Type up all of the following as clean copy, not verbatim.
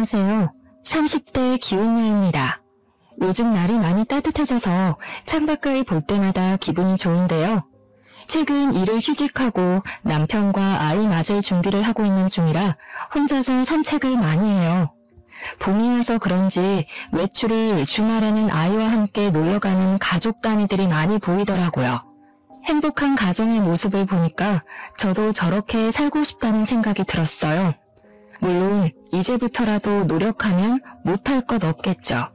안녕하세요. 30대 기혼녀입니다. 요즘 날이 많이 따뜻해져서 창밖을 볼 때마다 기분이 좋은데요. 최근 일을 휴직하고 남편과 아이 맞을 준비를 하고 있는 중이라 혼자서 산책을 많이 해요. 봄이 와서 그런지 외출을 주말에는 아이와 함께 놀러가는 가족 단위들이 많이 보이더라고요. 행복한 가정의 모습을 보니까 저도 저렇게 살고 싶다는 생각이 들었어요. 물론 이제부터라도 노력하면 못할 것 없겠죠.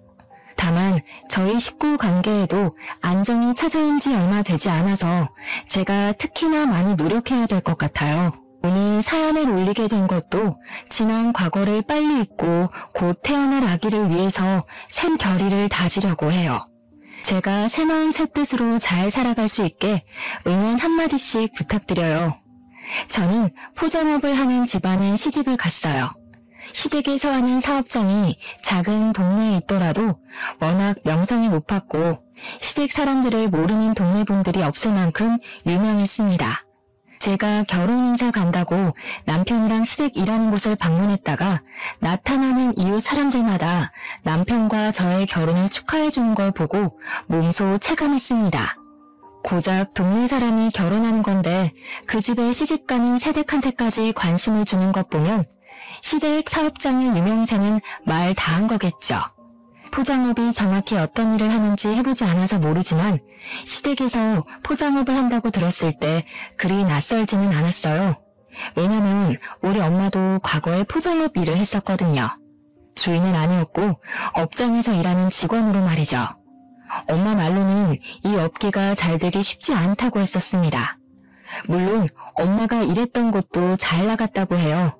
다만 저희 식구 관계에도 안정이 찾아온 지 얼마 되지 않아서 제가 특히나 많이 노력해야 될 것 같아요. 오늘 사연을 올리게 된 것도 지난 과거를 빨리 잊고 곧 태어날 아기를 위해서 샘 결의를 다지려고 해요. 제가 새 마음 새 뜻으로 잘 살아갈 수 있게 응원 한마디씩 부탁드려요. 저는 포장업을 하는 집안에 시집을 갔어요. 시댁에서 하는 사업장이 작은 동네에 있더라도 워낙 명성이 높았고 시댁 사람들을 모르는 동네 분들이 없을 만큼 유명했습니다. 제가 결혼 인사 간다고 남편이랑 시댁 일하는 곳을 방문했다가 나타나는 이웃 사람들마다 남편과 저의 결혼을 축하해 주는 걸 보고 몸소 체감했습니다. 고작 동네 사람이 결혼하는 건데 그 집에 시집가는 새댁한테까지 관심을 주는 것 보면 시댁 사업장의 유명세는 말 다 한 거겠죠. 포장업이 정확히 어떤 일을 하는지 해보지 않아서 모르지만 시댁에서 포장업을 한다고 들었을 때 그리 낯설지는 않았어요. 왜냐면 우리 엄마도 과거에 포장업 일을 했었거든요. 주인은 아니었고 업장에서 일하는 직원으로 말이죠. 엄마 말로는 이 업계가 잘 되기 쉽지 않다고 했었습니다. 물론 엄마가 일했던 곳도 잘 나갔다고 해요.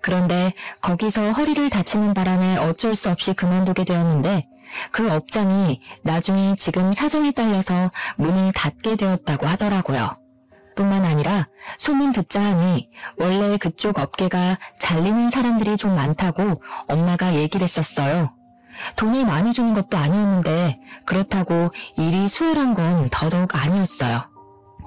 그런데 거기서 허리를 다치는 바람에 어쩔 수 없이 그만두게 되었는데 그 업장이 나중에 지금 사정에 딸려서 문을 닫게 되었다고 하더라고요. 뿐만 아니라 소문 듣자 하니 원래 그쪽 업계가 잘리는 사람들이 좀 많다고 엄마가 얘기를 했었어요. 돈을 많이 주는 것도 아니었는데 그렇다고 일이 수월한 건 더더욱 아니었어요.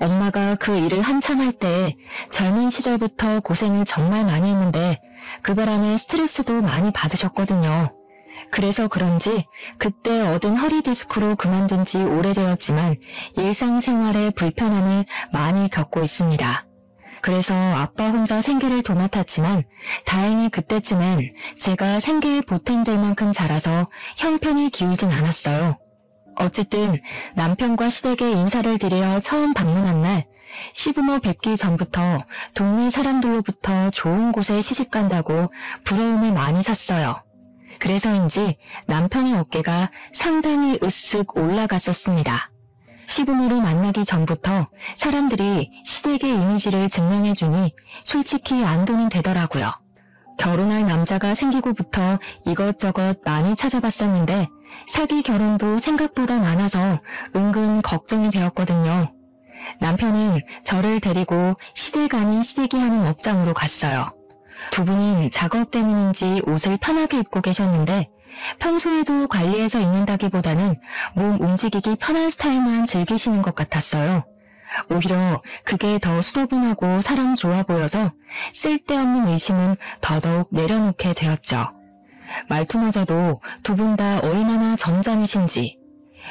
엄마가 그 일을 한참 할 때 젊은 시절부터 고생을 정말 많이 했는데 그 바람에 스트레스도 많이 받으셨거든요. 그래서 그런지 그때 얻은 허리 디스크로 그만둔 지 오래되었지만 일상생활에 불편함을 많이 겪고 있습니다. 그래서 아빠 혼자 생계를 도맡았지만 다행히 그때쯤엔 제가 생계에 보탬될 만큼 자라서 형편이 기울진 않았어요. 어쨌든 남편과 시댁에 인사를 드리러 처음 방문한 날 시부모 뵙기 전부터 동네 사람들로부터 좋은 곳에 시집간다고 부러움을 많이 샀어요. 그래서인지 남편의 어깨가 상당히 으쓱 올라갔었습니다. 시부모를 만나기 전부터 사람들이 시댁의 이미지를 증명해주니 솔직히 안도는 되더라고요. 결혼할 남자가 생기고부터 이것저것 많이 찾아봤었는데 사기 결혼도 생각보다 많아서 은근 걱정이 되었거든요. 남편은 저를 데리고 시댁 아닌 시댁이 하는 업장으로 갔어요. 두 분은 작업 때문인지 옷을 편하게 입고 계셨는데 평소에도 관리해서 입는다기보다는 몸 움직이기 편한 스타일만 즐기시는 것 같았어요. 오히려 그게 더 수더분하고 사람 좋아 보여서 쓸데없는 의심은 더더욱 내려놓게 되었죠. 말투마저도 두 분 다 얼마나 점잖으신지.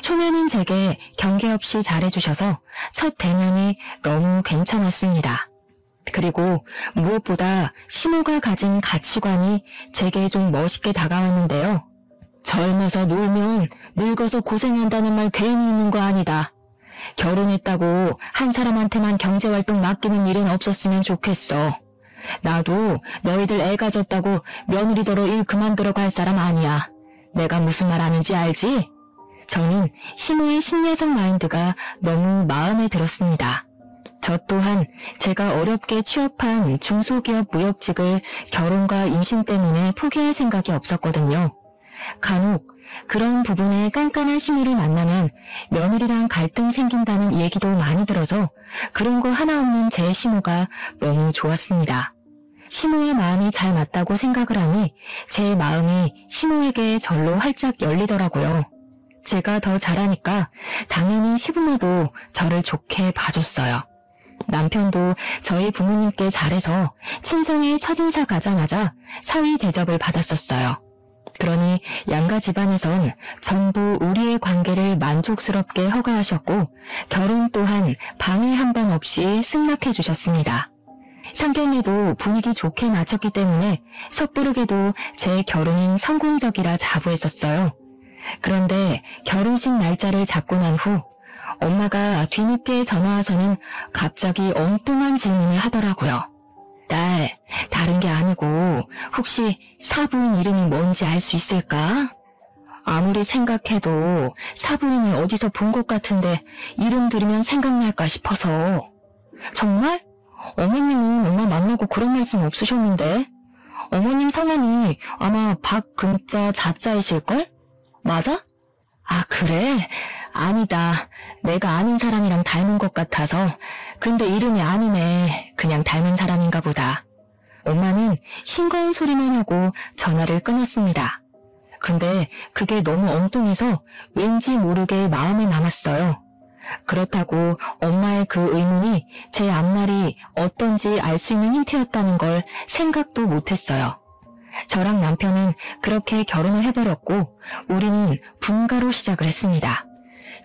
초면인 제게 경계 없이 잘해주셔서 첫 대면이 너무 괜찮았습니다. 그리고 무엇보다 시모가 가진 가치관이 제게 좀 멋있게 다가왔는데요. 젊어서 놀면 늙어서 고생한다는 말 괜히 있는 거 아니다. 결혼했다고 한 사람한테만 경제활동 맡기는 일은 없었으면 좋겠어. 나도 너희들 애 가졌다고 며느리더러 일 그만두러 갈 사람 아니야. 내가 무슨 말 하는지 알지? 저는 시모의 신여성 마인드가 너무 마음에 들었습니다. 저 또한 제가 어렵게 취업한 중소기업 무역직을 결혼과 임신 때문에 포기할 생각이 없었거든요. 간혹 그런 부분에 깐깐한 시모를 만나면 며느리랑 갈등 생긴다는 얘기도 많이 들어서 그런 거 하나 없는 제 시모가 너무 좋았습니다. 시모의 마음이 잘 맞다고 생각을 하니 제 마음이 시모에게 절로 활짝 열리더라고요. 제가 더 잘하니까 당연히 시부모도 저를 좋게 봐줬어요. 남편도 저희 부모님께 잘해서 친정에 첫인사 가자마자 사위 대접을 받았었어요. 그러니 양가 집안에선 전부 우리의 관계를 만족스럽게 허가하셨고 결혼 또한 방해 한 번 없이 승낙해 주셨습니다. 상견례도 분위기 좋게 마쳤기 때문에 섣부르게도 제 결혼은 성공적이라 자부했었어요. 그런데 결혼식 날짜를 잡고 난 후 엄마가 뒤늦게 전화와서는 갑자기 엉뚱한 질문을 하더라고요. 딸, 다른 게 아니고 혹시 사부인 이름이 뭔지 알 수 있을까? 아무리 생각해도 사부인을 어디서 본 것 같은데 이름 들으면 생각날까 싶어서. 정말? 어머님은 엄마 만나고 그런 말씀 없으셨는데? 어머님 성함이 아마 박금자 자자이실걸? 맞아? 아, 그래? 아니다. 내가 아는 사람이랑 닮은 것 같아서. 근데 이름이 아니네. 그냥 닮은 사람인가 보다. 엄마는 싱거운 소리만 하고 전화를 끊었습니다. 근데 그게 너무 엉뚱해서 왠지 모르게 마음에 남았어요. 그렇다고 엄마의 그 의문이 제 앞날이 어떤지 알 수 있는 힌트였다는 걸 생각도 못했어요. 저랑 남편은 그렇게 결혼을 해버렸고 우리는 분가로 시작을 했습니다.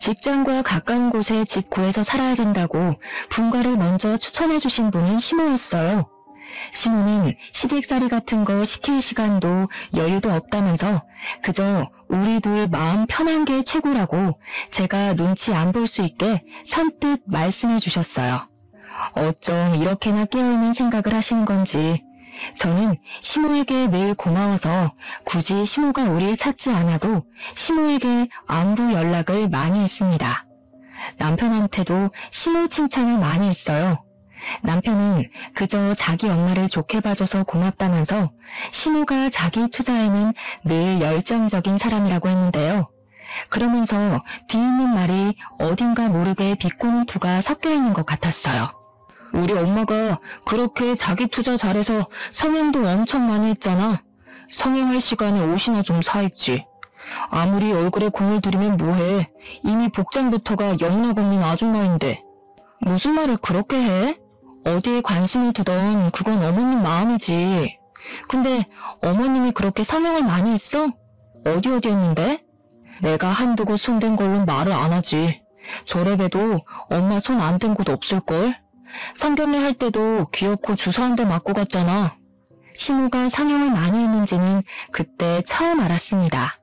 직장과 가까운 곳에 집 구해서 살아야 된다고 분가를 먼저 추천해 주신 분은 시모였어요. 시모는 시댁살이 같은 거 시킬 시간도 여유도 없다면서 그저 우리 둘 마음 편한 게 최고라고 제가 눈치 안 볼 수 있게 선뜻 말씀해 주셨어요. 어쩜 이렇게나 깨어있는 생각을 하시는 건지. 저는 시모에게 늘 고마워서 굳이 시모가 우릴 찾지 않아도 시모에게 안부 연락을 많이 했습니다. 남편한테도 시모 칭찬을 많이 했어요. 남편은 그저 자기 엄마를 좋게 봐줘서 고맙다면서 시모가 자기 투자에는 늘 열정적인 사람이라고 했는데요. 그러면서 뒤있는 말이 어딘가 모르게 비꼬는 투가 섞여 있는 것 같았어요. 우리 엄마가 그렇게 자기 투자 잘해서 성형도 엄청 많이 했잖아. 성형할 시간에 옷이나 좀 사입지. 아무리 얼굴에 공을 들이면 뭐해. 이미 복장부터가 영락없는 아줌마인데. 무슨 말을 그렇게 해? 어디에 관심을 두던 그건 어머님 마음이지. 근데 어머님이 그렇게 성형을 많이 했어? 어디 했는데? 내가 한두 곳 손댄 걸로 말을 안 하지. 저래봬도 엄마 손 안 댄 곳 없을걸? 상견례 할 때도 귀엽고 주사 한 대 맞고 갔잖아. 시모가 성형을 많이 했는지는 그때 처음 알았습니다.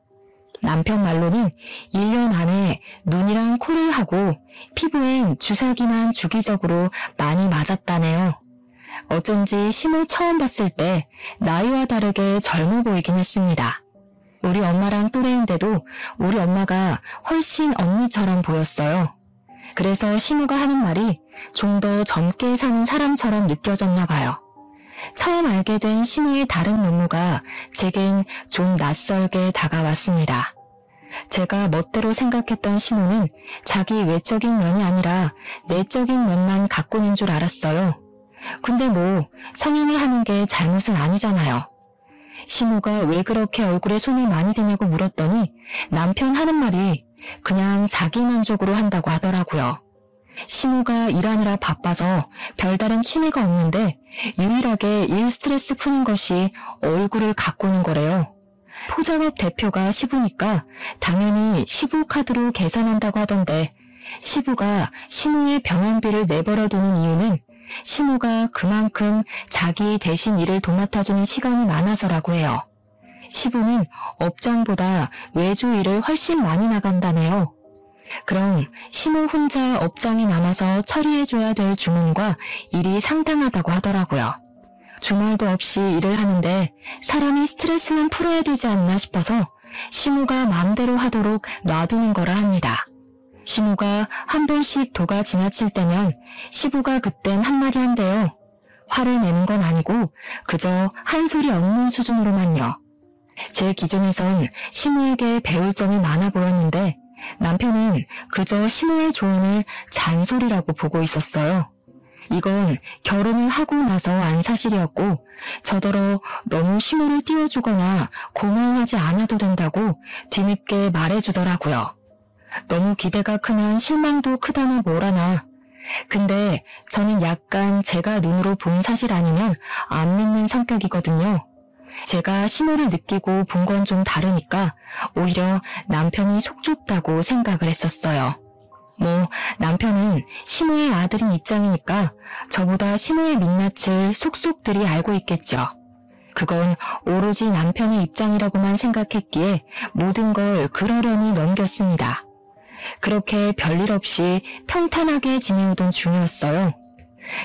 남편 말로는 1년 안에 눈이랑 코를 하고 피부엔 주사기만 주기적으로 많이 맞았다네요. 어쩐지 시모 처음 봤을 때 나이와 다르게 젊어 보이긴 했습니다. 우리 엄마랑 또래인데도 우리 엄마가 훨씬 언니처럼 보였어요. 그래서 시모가 하는 말이 좀 더 젊게 사는 사람처럼 느껴졌나 봐요. 처음 알게 된 시모의 다른 면모가 제겐 좀 낯설게 다가왔습니다. 제가 멋대로 생각했던 시모는 자기 외적인 면이 아니라 내적인 면만 갖고 있는 줄 알았어요. 근데 뭐 성형을 하는 게 잘못은 아니잖아요. 시모가 왜 그렇게 얼굴에 손을 많이 대냐고 물었더니 남편 하는 말이 그냥 자기 만족으로 한다고 하더라고요. 시모가 일하느라 바빠서 별다른 취미가 없는데 유일하게 일 스트레스 푸는 것이 얼굴을 가꾸는 거래요. 포장업 대표가 시부니까 당연히 시부 카드로 계산한다고 하던데 시부가 시모의 병원비를 내버려두는 이유는 시모가 그만큼 자기 대신 일을 도맡아주는 시간이 많아서라고 해요. 시부는 업장보다 외주 일을 훨씬 많이 나간다네요. 그럼 시모 혼자 업장에 남아서 처리해줘야 될 주문과 일이 상당하다고 하더라고요. 주말도 없이 일을 하는데 사람이 스트레스는 풀어야 되지 않나 싶어서 시모가 마음대로 하도록 놔두는 거라 합니다. 시모가 한 번씩 도가 지나칠 때면 시부가 그땐 한마디 한대요. 화를 내는 건 아니고 그저 한 소리 없는 수준으로만요. 제 기준에선 시모에게 배울 점이 많아 보였는데 남편은 그저 시모의 조언을 잔소리라고 보고 있었어요. 이건 결혼을 하고 나서 안 사실이었고 저더러 너무 시모를 띄워주거나 고마워하지 않아도 된다고 뒤늦게 말해주더라고요. 너무 기대가 크면 실망도 크다나 뭐라나. 근데 저는 약간 제가 눈으로 본 사실 아니면 안 믿는 성격이거든요. 제가 심호를 느끼고 본 건 좀 다르니까 오히려 남편이 속 좁다고 생각을 했었어요. 남편은 심호의 아들인 입장이니까 저보다 심호의 민낯을 속속들이 알고 있겠죠. 그건 오로지 남편의 입장이라고만 생각했기에 모든 걸 그러려니 넘겼습니다. 그렇게 별일 없이 평탄하게 지내오던 중이었어요.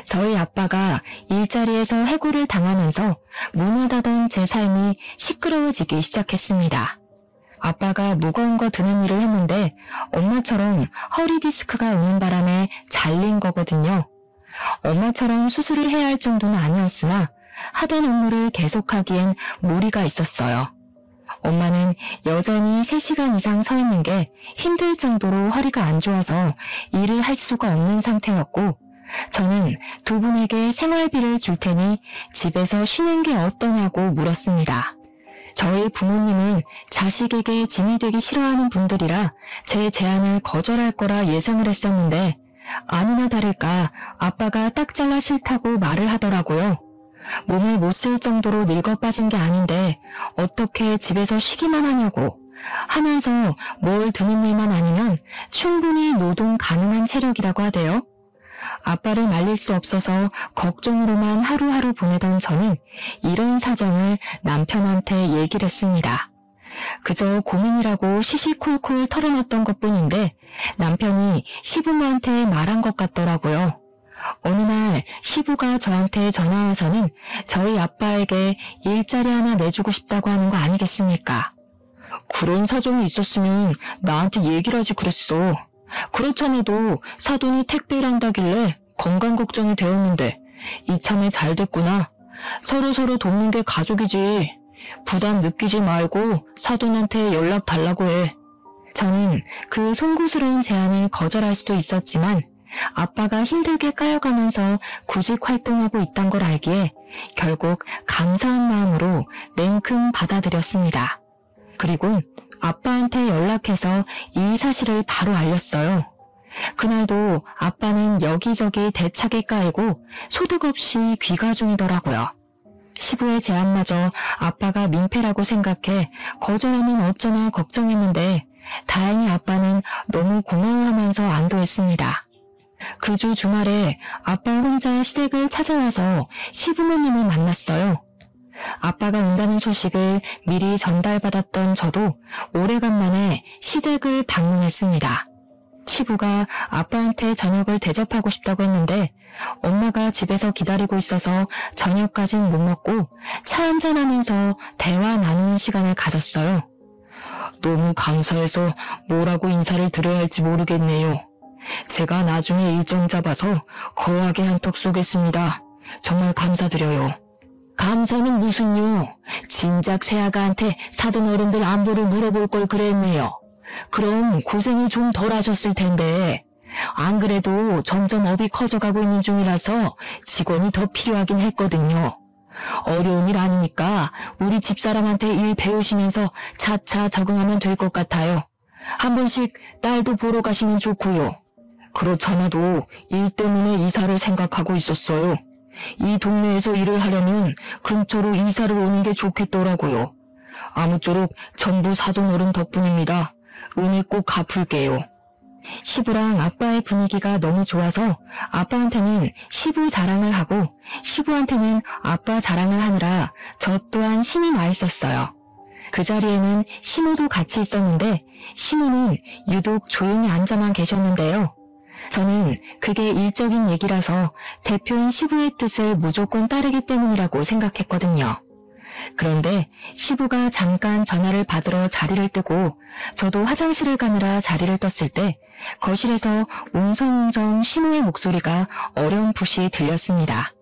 저희 아빠가 일자리에서 해고를 당하면서 무난하던 제 삶이 시끄러워지기 시작했습니다. 아빠가 무거운 거 드는 일을 했는데 엄마처럼 허리 디스크가 오는 바람에 잘린 거거든요. 엄마처럼 수술을 해야 할 정도는 아니었으나 하던 업무를 계속하기엔 무리가 있었어요. 엄마는 여전히 3시간 이상 서 있는 게 힘들 정도로 허리가 안 좋아서 일을 할 수가 없는 상태였고 저는 두 분에게 생활비를 줄 테니 집에서 쉬는 게 어떠냐고 물었습니다. 저희 부모님은 자식에게 짐이 되기 싫어하는 분들이라 제 제안을 거절할 거라 예상을 했었는데 아니나 다를까 아빠가 딱 잘라 싫다고 말을 하더라고요. 몸을 못 쓸 정도로 늙어 빠진 게 아닌데 어떻게 집에서 쉬기만 하냐고 하면서 뭘 드는 일만 아니면 충분히 노동 가능한 체력이라고 하대요. 아빠를 말릴 수 없어서 걱정으로만 하루하루 보내던 저는 이런 사정을 남편한테 얘기를 했습니다. 그저 고민이라고 시시콜콜 털어놨던 것뿐인데 남편이 시부모한테 말한 것 같더라고요. 어느 날 시부가 저한테 전화와서는 저희 아빠에게 일자리 하나 내주고 싶다고 하는 거 아니겠습니까? 그런 사정이 있었으면 나한테 얘기를 하지 그랬어. 그렇잖아도 사돈이 택배를 한다길래 건강 걱정이 되었는데 이참에 잘 됐구나. 서로 돕는 게 가족이지. 부담 느끼지 말고 사돈한테 연락 달라고 해. 저는 그 송구스러운 제안을 거절할 수도 있었지만 아빠가 힘들게 까여가면서 구직 활동하고 있단 걸 알기에 결국 감사한 마음으로 냉큼 받아들였습니다. 그리고 아빠한테 연락해서 이 사실을 바로 알렸어요. 그날도 아빠는 여기저기 대차게 까이고 소득 없이 귀가 중이더라고요. 시부의 제안마저 아빠가 민폐라고 생각해 거절하면 어쩌나 걱정했는데 다행히 아빠는 너무 고마워하면서 안도했습니다. 그 주 주말에 아빠 혼자 시댁을 찾아와서 시부모님을 만났어요. 아빠가 온다는 소식을 미리 전달받았던 저도 오래간만에 시댁을 방문했습니다. 시부가 아빠한테 저녁을 대접하고 싶다고 했는데 엄마가 집에서 기다리고 있어서 저녁까진 못 먹고 차 한잔하면서 대화 나누는 시간을 가졌어요. 너무 감사해서 뭐라고 인사를 드려야 할지 모르겠네요. 제가 나중에 일정 잡아서 거하게 한턱 쏘겠습니다. 정말 감사드려요. 감사는 무슨요? 진작 새아가한테 사돈 어른들 안부를 물어볼 걸 그랬네요. 그럼 고생이 좀 덜 하셨을 텐데. 안 그래도 점점 업이 커져가고 있는 중이라서 직원이 더 필요하긴 했거든요. 어려운 일 아니니까 우리 집사람한테 일 배우시면서 차차 적응하면 될 것 같아요. 한 번씩 딸도 보러 가시면 좋고요. 그렇잖아도 일 때문에 이사를 생각하고 있었어요. 이 동네에서 일을 하려면 근처로 이사를 오는 게 좋겠더라고요. 아무쪼록 전부 사돈 어른 덕분입니다. 은혜 꼭 갚을게요. 시부랑 아빠의 분위기가 너무 좋아서 아빠한테는 시부 자랑을 하고 시부한테는 아빠 자랑을 하느라 저 또한 신이 나 있었어요. 그 자리에는 시모도 같이 있었는데 시모는 유독 조용히 앉아만 계셨는데요. 저는 그게 일적인 얘기라서 대표인 시부의 뜻을 무조건 따르기 때문이라고 생각했거든요. 그런데 시부가 잠깐 전화를 받으러 자리를 뜨고 저도 화장실을 가느라 자리를 떴을 때 거실에서 웅성웅성 시모의 목소리가 어렴풋이 들렸습니다.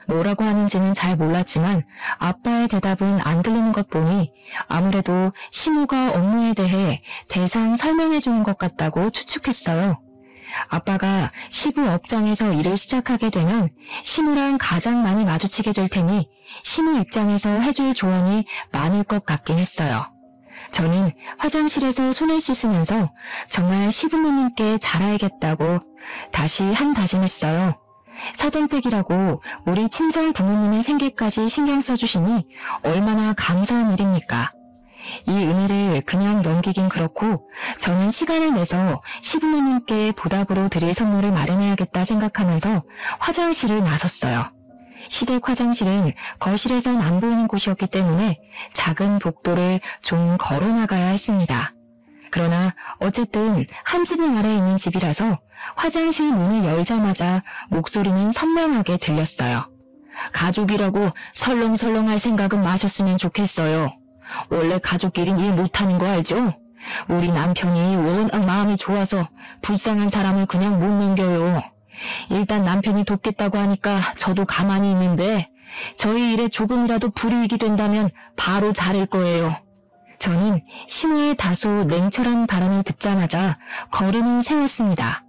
뭐라고 하는지는 잘 몰랐지만 아빠의 대답은 안 들리는 것 보니 아무래도 시모가 업무에 대해 대상 설명해 주는 것 같다고 추측했어요. 아빠가 시부 업장에서 일을 시작하게 되면 시모랑 가장 많이 마주치게 될 테니 시모 입장에서 해줄 조언이 많을 것 같긴 했어요. 저는 화장실에서 손을 씻으면서 정말 시부모님께 잘해야겠다고 다시 한 다짐했어요. 서든댁이라고 우리 친정 부모님의 생계까지 신경 써주시니 얼마나 감사한 일입니까? 이 은혜를 그냥 넘기긴 그렇고 저는 시간을 내서 시부모님께 보답으로 드릴 선물을 마련해야겠다 생각하면서 화장실을 나섰어요. 시댁 화장실은 거실에선 안 보이는 곳이었기 때문에 작은 복도를 좀 걸어 나가야 했습니다. 그러나 어쨌든 한 지붕 아래에 있는 집이라서 화장실 문을 열자마자 목소리는 선명하게 들렸어요. 가족이라고 설렁설렁 할 생각은 마셨으면 좋겠어요. 원래 가족끼린 일 못하는 거 알죠? 우리 남편이 워낙 마음이 좋아서 불쌍한 사람을 그냥 못 넘겨요. 일단 남편이 돕겠다고 하니까 저도 가만히 있는데 저희 일에 조금이라도 불이익이 된다면 바로 자를 거예요. 저는 시모의 다소 냉철한 발언을 듣자마자 걸음을 세웠습니다.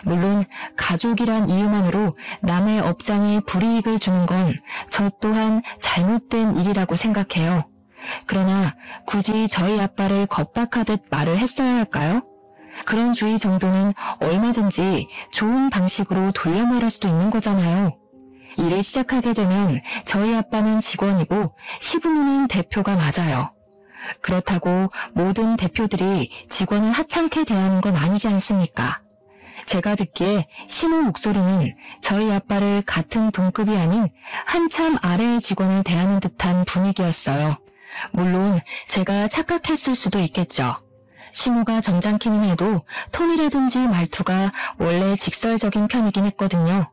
물론 가족이란 이유만으로 남의 업장에 불이익을 주는 건 저 또한 잘못된 일이라고 생각해요. 그러나 굳이 저희 아빠를 겁박하듯 말을 했어야 할까요? 그런 주의 정도는 얼마든지 좋은 방식으로 돌려 말할 수도 있는 거잖아요. 일을 시작하게 되면 저희 아빠는 직원이고 시부모는 대표가 맞아요. 그렇다고 모든 대표들이 직원을 하찮게 대하는 건 아니지 않습니까? 제가 듣기에 시모 목소리는 저희 아빠를 같은 동급이 아닌 한참 아래의 직원을 대하는 듯한 분위기였어요. 물론 제가 착각했을 수도 있겠죠. 시모가 점잖기는 해도 톤이라든지 말투가 원래 직설적인 편이긴 했거든요.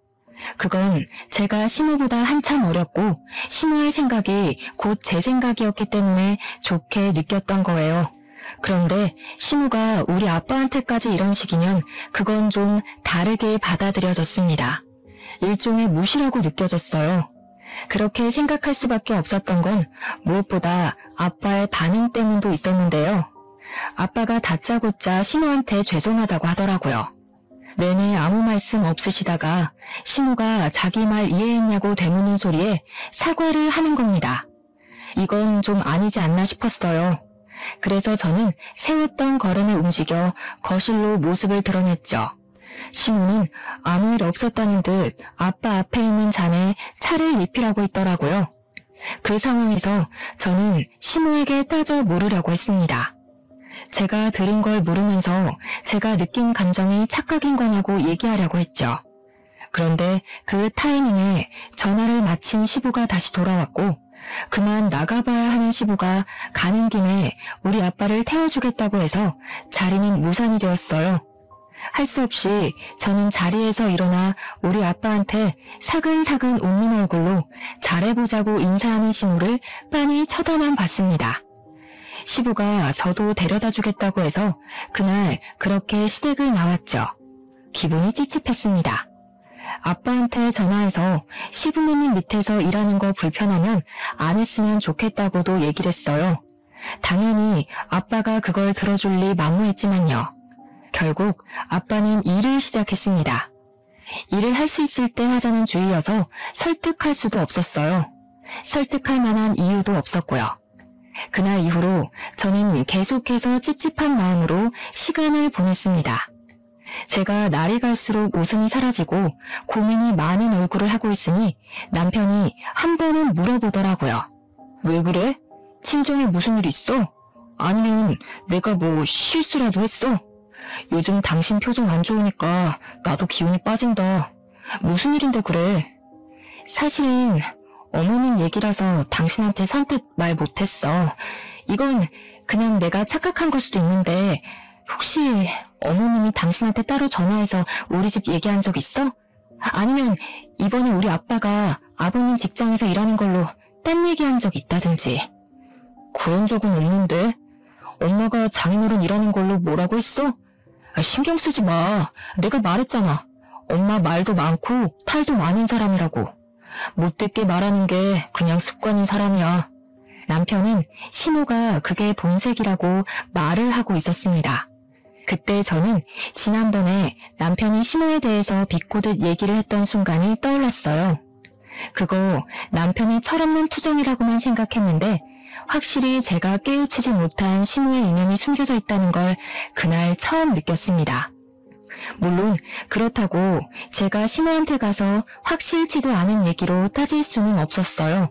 그건 제가 시모보다 한참 어렸고 시모의 생각이 곧 제 생각이었기 때문에 좋게 느꼈던 거예요. 그런데 시모가 우리 아빠한테까지 이런 식이면 그건 좀 다르게 받아들여졌습니다. 일종의 무시라고 느껴졌어요. 그렇게 생각할 수밖에 없었던 건 무엇보다 아빠의 반응 때문도 있었는데요. 아빠가 다짜고짜 시모한테 죄송하다고 하더라고요. 내내 아무 말씀 없으시다가 시모가 자기 말 이해했냐고 되묻는 소리에 사과를 하는 겁니다. 이건 좀 아니지 않나 싶었어요. 그래서 저는 세웠던 걸음을 움직여 거실로 모습을 드러냈죠. 시모는 아무 일 없었다는 듯 아빠 앞에 있는 잔에 차를 리필하고 있더라고요. 그 상황에서 저는 시모에게 따져 물으려고 했습니다. 제가 들은 걸 물으면서 제가 느낀 감정이 착각인 거냐고 얘기하려고 했죠. 그런데 그 타이밍에 전화를 마친 시부가 다시 돌아왔고 그만 나가봐야 하는 시부가 가는 김에 우리 아빠를 태워주겠다고 해서 자리는 무산이 되었어요. 할 수 없이 저는 자리에서 일어나 우리 아빠한테 사근사근 웃는 얼굴로 잘해보자고 인사하는 시모를 빤히 쳐다만 봤습니다. 시부가 저도 데려다 주겠다고 해서 그날 그렇게 시댁을 나왔죠. 기분이 찝찝했습니다. 아빠한테 전화해서 시부모님 밑에서 일하는 거 불편하면 안 했으면 좋겠다고도 얘기를 했어요. 당연히 아빠가 그걸 들어줄 리 만무했지만요. 결국 아빠는 일을 시작했습니다. 일을 할 수 있을 때 하자는 주의여서 설득할 수도 없었어요. 설득할 만한 이유도 없었고요. 그날 이후로 저는 계속해서 찝찝한 마음으로 시간을 보냈습니다. 제가 날이 갈수록 웃음이 사라지고 고민이 많은 얼굴을 하고 있으니 남편이 한 번은 물어보더라고요. 왜 그래? 친정에 무슨 일 있어? 아니면 내가 뭐 실수라도 했어? 요즘 당신 표정 안 좋으니까 나도 기운이 빠진다. 무슨 일인데 그래? 사실은 어머님 얘기라서 당신한테 선뜻 말 못했어. 이건 그냥 내가 착각한 걸 수도 있는데 혹시 어머님이 당신한테 따로 전화해서 우리 집 얘기한 적 있어? 아니면 이번에 우리 아빠가 아버님 직장에서 일하는 걸로 딴 얘기한 적 있다든지. 그런 적은 없는데? 엄마가 장인어른 일하는 걸로 뭐라고 했어? 신경 쓰지 마. 내가 말했잖아. 엄마 말도 많고 탈도 많은 사람이라고. 못됐게 말하는 게 그냥 습관인 사람이야. 남편은 시모가 그게 본색이라고 말을 하고 있었습니다. 그때 저는 지난번에 남편이 시모에 대해서 비꼬듯 얘기를 했던 순간이 떠올랐어요. 그거 남편의 철없는 투정이라고만 생각했는데 확실히 제가 깨우치지 못한 시모의 이면이 숨겨져 있다는 걸 그날 처음 느꼈습니다. 물론 그렇다고 제가 시모한테 가서 확실치도 않은 얘기로 따질 수는 없었어요.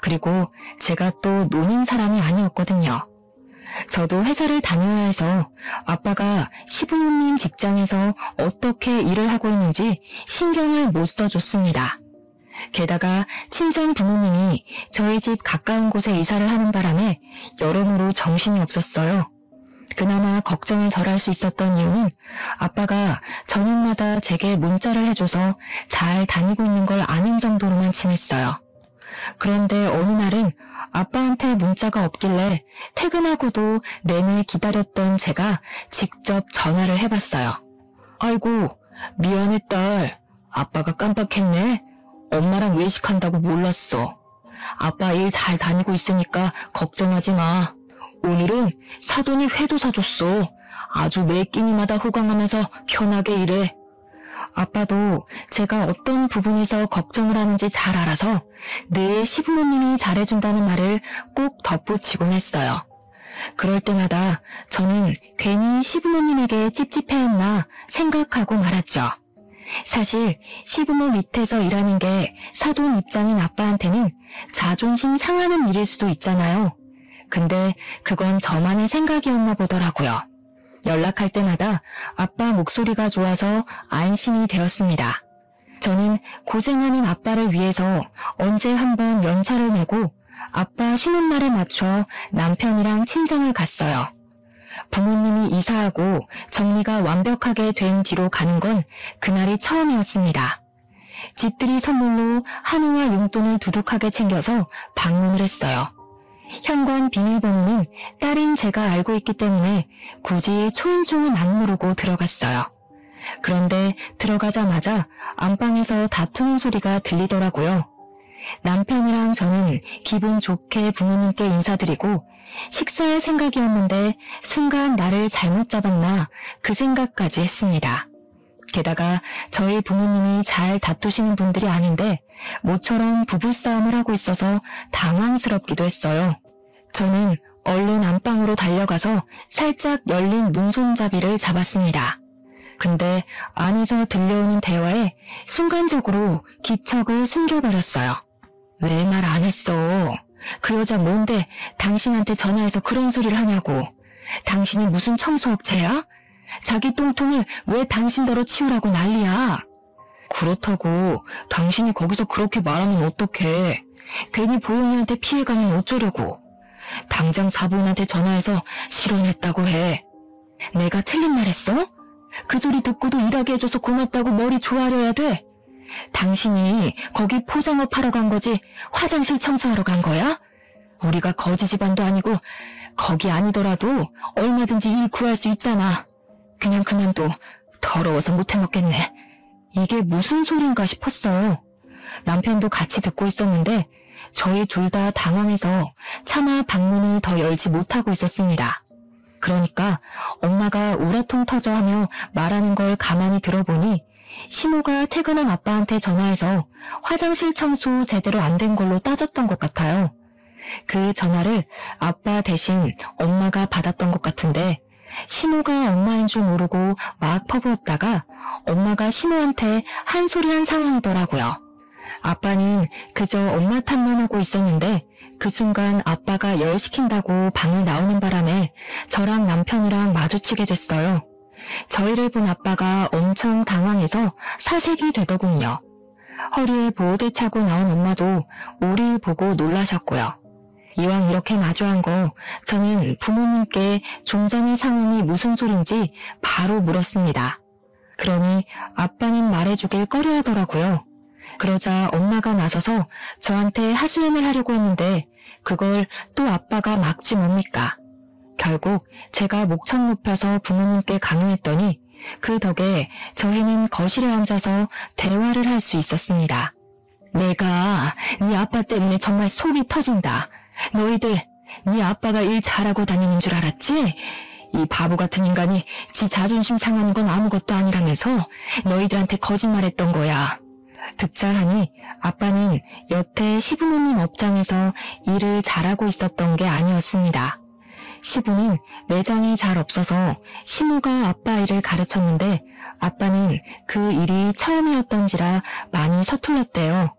그리고 제가 또 노는 사람이 아니었거든요. 저도 회사를 다녀야 해서 아빠가 시부모님 직장에서 어떻게 일을 하고 있는지 신경을 못 써줬습니다. 게다가 친정 부모님이 저희 집 가까운 곳에 이사를 하는 바람에 여러모로 정신이 없었어요. 그나마 걱정을 덜 할 수 있었던 이유는 아빠가 저녁마다 제게 문자를 해줘서 잘 다니고 있는 걸 아는 정도로만 지냈어요. 그런데 어느 날은 아빠한테 문자가 없길래 퇴근하고도 내내 기다렸던 제가 직접 전화를 해봤어요. 아이고, 미안해 딸. 아빠가 깜빡했네. 엄마랑 외식한다고 몰랐어. 아빠 일 잘 다니고 있으니까 걱정하지 마. 오늘은 사돈이 회도 사줬어. 아주 매 끼니마다 호강하면서 편하게 일해. 아빠도 제가 어떤 부분에서 걱정을 하는지 잘 알아서 늘 시부모님이 잘해준다는 말을 꼭 덧붙이곤 했어요. 그럴 때마다 저는 괜히 시부모님에게 찝찝해했나 생각하고 말았죠. 사실 시부모 밑에서 일하는 게 사돈 입장인 아빠한테는 자존심 상하는 일일 수도 있잖아요. 근데 그건 저만의 생각이었나 보더라고요. 연락할 때마다 아빠 목소리가 좋아서 안심이 되었습니다. 저는 고생하는 아빠를 위해서 언제 한번 연차를 내고 아빠 쉬는 날에 맞춰 남편이랑 친정을 갔어요. 부모님이 이사하고 정리가 완벽하게 된 뒤로 가는 건 그날이 처음이었습니다. 집들이 선물로 한우와 용돈을 두둑하게 챙겨서 방문을 했어요. 현관 비밀번호는 딸인 제가 알고 있기 때문에 굳이 초인종은 안 누르고 들어갔어요. 그런데 들어가자마자 안방에서 다투는 소리가 들리더라고요. 남편이랑 저는 기분 좋게 부모님께 인사드리고 식사할 생각이었는데 순간 나를 잘못 잡았나 그 생각까지 했습니다. 게다가 저희 부모님이 잘 다투시는 분들이 아닌데 모처럼 부부싸움을 하고 있어서 당황스럽기도 했어요. 저는 얼른 안방으로 달려가서 살짝 열린 문손잡이를 잡았습니다. 근데 안에서 들려오는 대화에 순간적으로 기척을 숨겨버렸어요. 왜 말 안 했어? 그 여자 뭔데 당신한테 전화해서 그런 소리를 하냐고. 당신이 무슨 청소업체야? 자기 똥통을 왜 당신더러 치우라고 난리야? 그렇다고 당신이 거기서 그렇게 말하면 어떡해. 괜히 보영이한테 피해가면 어쩌려고. 당장 사부인한테 전화해서 실언했다고 해. 내가 틀린 말 했어? 그 소리 듣고도 일하게 해줘서 고맙다고 머리 조아려야 돼? 당신이 거기 포장업 하러 간 거지 화장실 청소하러 간 거야? 우리가 거지 집안도 아니고 거기 아니더라도 얼마든지 일 구할 수 있잖아. 그냥 그만둬. 더러워서 못 해먹겠네. 이게 무슨 소린가 싶었어요. 남편도 같이 듣고 있었는데 저희 둘 다 당황해서 차마 방문을 더 열지 못하고 있었습니다. 그러니까 엄마가 우라통 터져 하며 말하는 걸 가만히 들어보니 시모가 퇴근한 아빠한테 전화해서 화장실 청소 제대로 안 된 걸로 따졌던 것 같아요. 그 전화를 아빠 대신 엄마가 받았던 것 같은데 시모가 엄마인 줄 모르고 막 퍼부었다가 엄마가 시모한테 한 소리 한 상황이더라고요. 아빠는 그저 엄마 탓만 하고 있었는데 그 순간 아빠가 열 시킨다고 방을 나오는 바람에 저랑 남편이랑 마주치게 됐어요. 저희를 본 아빠가 엄청 당황해서 사색이 되더군요. 허리에 보호대 차고 나온 엄마도 우릴 보고 놀라셨고요. 이왕 이렇게 마주한 거 저는 부모님께 좀 전의 상황이 무슨 소린지 바로 물었습니다. 그러니 아빠는 말해주길 꺼려하더라고요. 그러자 엄마가 나서서 저한테 하소연을 하려고 했는데 그걸 또 아빠가 막지 뭡니까? 결국 제가 목청 높여서 부모님께 강요했더니 그 덕에 저희는 거실에 앉아서 대화를 할 수 있었습니다. 내가 네 아빠 때문에 정말 속이 터진다. 너희들 네 아빠가 일 잘하고 다니는 줄 알았지? 이 바보 같은 인간이 지 자존심 상하는 건 아무것도 아니라면서 너희들한테 거짓말했던 거야. 듣자 하니 아빠는 여태 시부모님 업장에서 일을 잘하고 있었던 게 아니었습니다. 시부는 매장이 잘 없어서 시모가 아빠 일을 가르쳤는데 아빠는 그 일이 처음이었던지라 많이 서툴렀대요.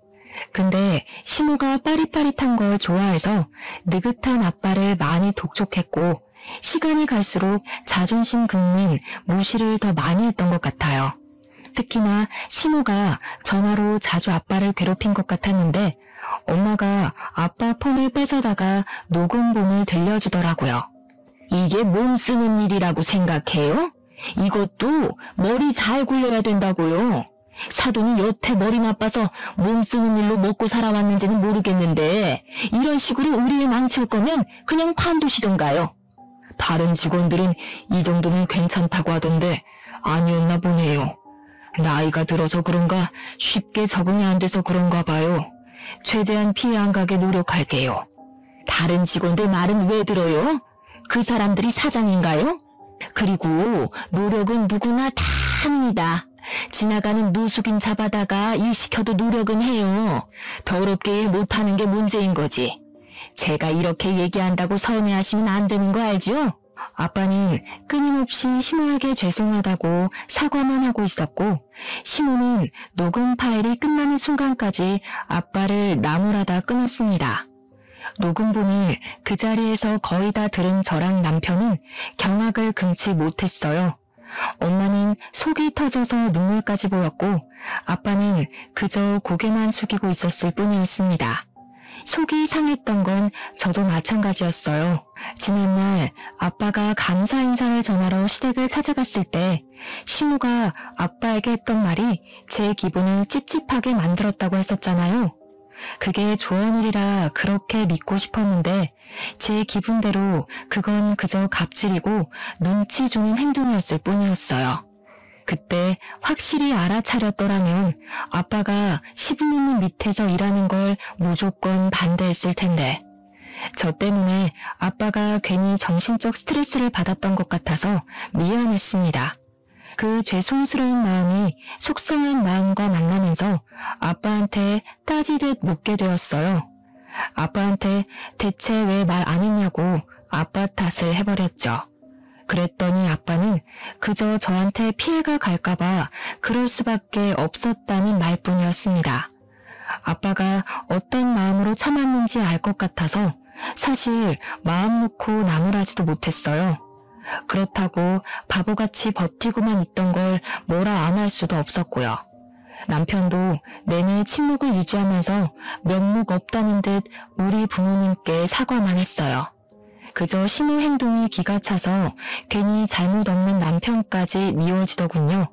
근데 시모가 빠릿빠릿한 걸 좋아해서 느긋한 아빠를 많이 독촉했고 시간이 갈수록 자존심 긁는 무시를 더 많이 했던 것 같아요. 특히나 시모가 전화로 자주 아빠를 괴롭힌 것 같았는데 엄마가 아빠 폰을 뺏어다가 녹음본을 들려주더라고요. 이게 몸 쓰는 일이라고 생각해요? 이것도 머리 잘 굴려야 된다고요. 사돈이 여태 머리 나빠서 몸 쓰는 일로 먹고 살아왔는지는 모르겠는데 이런 식으로 우리를 망칠 거면 그냥 관두시던가요. 다른 직원들은 이 정도면 괜찮다고 하던데 아니었나 보네요. 나이가 들어서 그런가 쉽게 적응이 안 돼서 그런가 봐요. 최대한 피해 안 가게 노력할게요. 다른 직원들 말은 왜 들어요? 그 사람들이 사장인가요? 그리고 노력은 누구나 다 합니다. 지나가는 노숙인 잡아다가 일 시켜도 노력은 해요. 더럽게 일 못하는 게 문제인 거지. 제가 이렇게 얘기한다고 서운해하시면 안 되는 거 알죠? 아빠는 끊임없이 시모에게 죄송하다고 사과만 하고 있었고 시모는 녹음 파일이 끝나는 순간까지 아빠를 나무라다 끊었습니다. 녹음본을 그 자리에서 거의 다 들은 저랑 남편은 경악을 금치 못했어요. 엄마는 속이 터져서 눈물까지 보였고 아빠는 그저 고개만 숙이고 있었을 뿐이었습니다. 속이 상했던 건 저도 마찬가지였어요. 지난날 아빠가 감사 인사를 전하러 시댁을 찾아갔을 때 시모가 아빠에게 했던 말이 제 기분을 찝찝하게 만들었다고 했었잖아요. 그게 조언이라 그렇게 믿고 싶었는데 제 기분대로 그건 그저 갑질이고 눈치 주는 행동이었을 뿐이었어요. 그때 확실히 알아차렸더라면 아빠가 시부모님 밑에서 일하는 걸 무조건 반대했을 텐데 저 때문에 아빠가 괜히 정신적 스트레스를 받았던 것 같아서 미안했습니다. 그 죄송스러운 마음이 속상한 마음과 만나면서 아빠한테 따지듯 묻게 되었어요. 아빠한테 대체 왜 말 안 했냐고 아빠 탓을 해버렸죠. 그랬더니 아빠는 그저 저한테 피해가 갈까봐 그럴 수밖에 없었다는 말뿐이었습니다. 아빠가 어떤 마음으로 참았는지 알 것 같아서 사실 마음 놓고 나무라지도 못했어요. 그렇다고 바보같이 버티고만 있던 걸 뭐라 안 할 수도 없었고요. 남편도 내내 침묵을 유지하면서 면목 없다는 듯 우리 부모님께 사과만 했어요. 그저 시모 행동이 기가 차서 괜히 잘못 없는 남편까지 미워지더군요.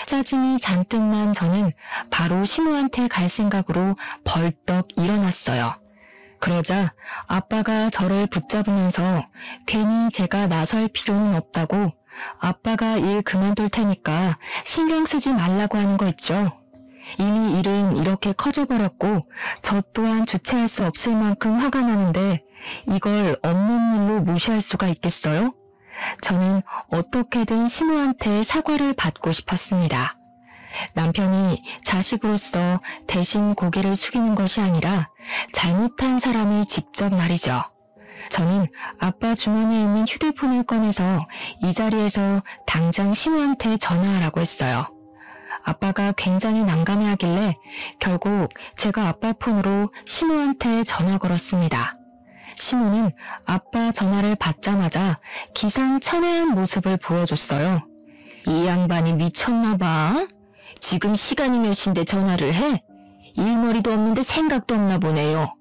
짜증이 잔뜩 난 저는 바로 시모한테 갈 생각으로 벌떡 일어났어요. 그러자 아빠가 저를 붙잡으면서 괜히 제가 나설 필요는 없다고 아빠가 일 그만둘 테니까 신경 쓰지 말라고 하는 거 있죠. 이미 일은 이렇게 커져버렸고 저 또한 주체할 수 없을 만큼 화가 나는데 이걸 없는 일로 무시할 수가 있겠어요? 저는 어떻게든 시모한테 사과를 받고 싶었습니다. 남편이 자식으로서 대신 고개를 숙이는 것이 아니라 잘못한 사람이 직접 말이죠. 저는 아빠 주머니에 있는 휴대폰을 꺼내서 이 자리에서 당장 시모한테 전화하라고 했어요. 아빠가 굉장히 난감해하길래 결국 제가 아빠 폰으로 시모한테 전화 걸었습니다. 시모는 아빠 전화를 받자마자 기상천외한 모습을 보여줬어요. 이 양반이 미쳤나 봐. 지금 시간이 몇 시인데 전화를 해? 일머리도 없는데 생각도 없나 보네요.